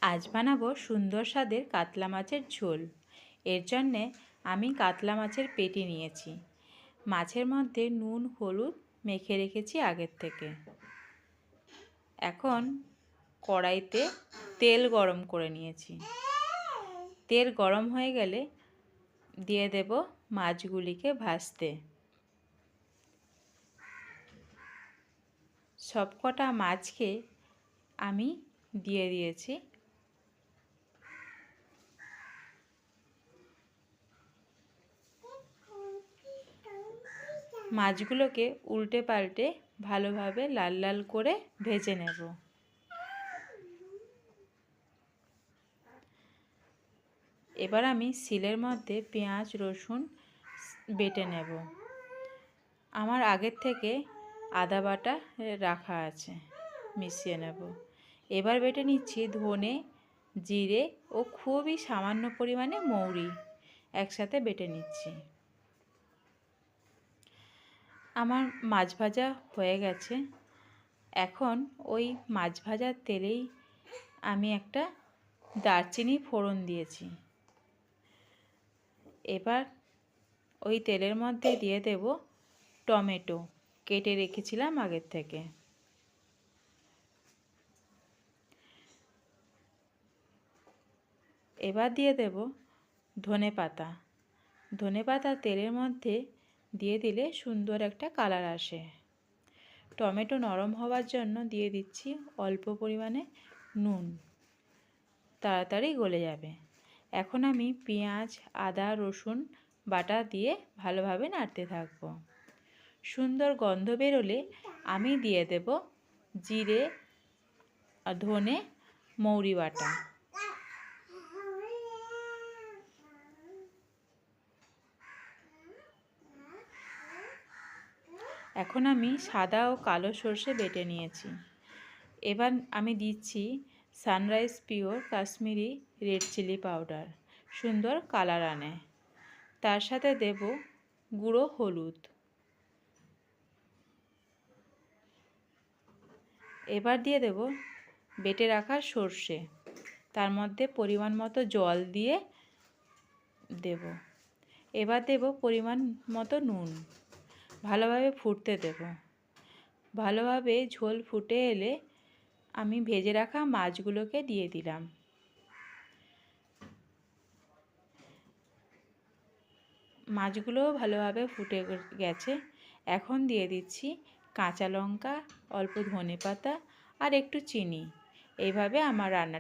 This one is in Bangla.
আজ বানাবো সুন্দর স্বাদের কাতলা মাছের ঝোল। এর জন্যে আমি কাতলা মাছের পেটি নিয়েছি। মাছের মধ্যে নুন হলুদ মেখে রেখেছি আগের থেকে। এখন কড়াইতে তেল গরম করে নিয়েছি। তেল গরম হয়ে গেলে দিয়ে দেব মাছগুলিকে ভাজতে। সবকটা মাছকে আমি দিয়ে দিয়েছি। মাছগুলোকে উল্টে পাল্টে ভালোভাবে লাল লাল করে ভেজে নেব। এবার আমি শিলের মধ্যে পেঁয়াজ রসুন বেটে নেব। আমার আগের থেকে আদা বাটা রাখা আছে, মিশিয়ে নেব। এবার বেটে নিচ্ছি ধনে জিরে ও খুবই সামান্য পরিমাণে মৌরি একসাথে বেটে নিচ্ছি। আমার মাছ ভাজা হয়ে গেছে। এখন ওই মাছ ভাজার তেলেই আমি একটা দারচিনি ফোড়ন দিয়েছি। এবার ওই তেলের মধ্যে দিয়ে দেব টমেটো কেটে রেখেছিলাম আগের থেকে। এবার দিয়ে দেব ধনেপাতা। ধনেপাতা তেলের মধ্যে দিয়ে দিলে সুন্দর একটা কালার আসে। টমেটো নরম হওয়ার জন্য দিয়ে দিচ্ছি অল্প পরিমাণে নুন, তাড়াতাড়ি গলে যাবে। এখন আমি পেঁয়াজ আদা রসুন বাটা দিয়ে ভালোভাবে নাড়তে থাকব। সুন্দর গন্ধ বেরোলে আমি দিয়ে দেব জিরে ধনে মৌরি বাটা। এখন আমি সাদা ও কালো সর্ষে বেটে নিয়েছি। এবার আমি দিচ্ছি Sunrise pure Kashmiri red chilli powder, সুন্দর কালার আনে। তার সাথে দেব গুঁড়ো হলুদ। এবার দিয়ে দেব বেটে রাখা সর্ষে, তার মধ্যে পরিমাণ মতো জল দিয়ে দেব। এবার দেব পরিমাণ মতো নুন, ভালোভাবে ফুটতে দেব। ভালোভাবে ঝোল ফুটে এলে আমি ভেজে রাখা মাছগুলোকে দিয়ে দিলাম। মাছগুলোও ভালোভাবে ফুটে গেছে। এখন দিয়ে দিচ্ছি কাঁচা লঙ্কা, অল্প ধনেপাতা আর একটু চিনি। এইভাবে আমার রান্নাটা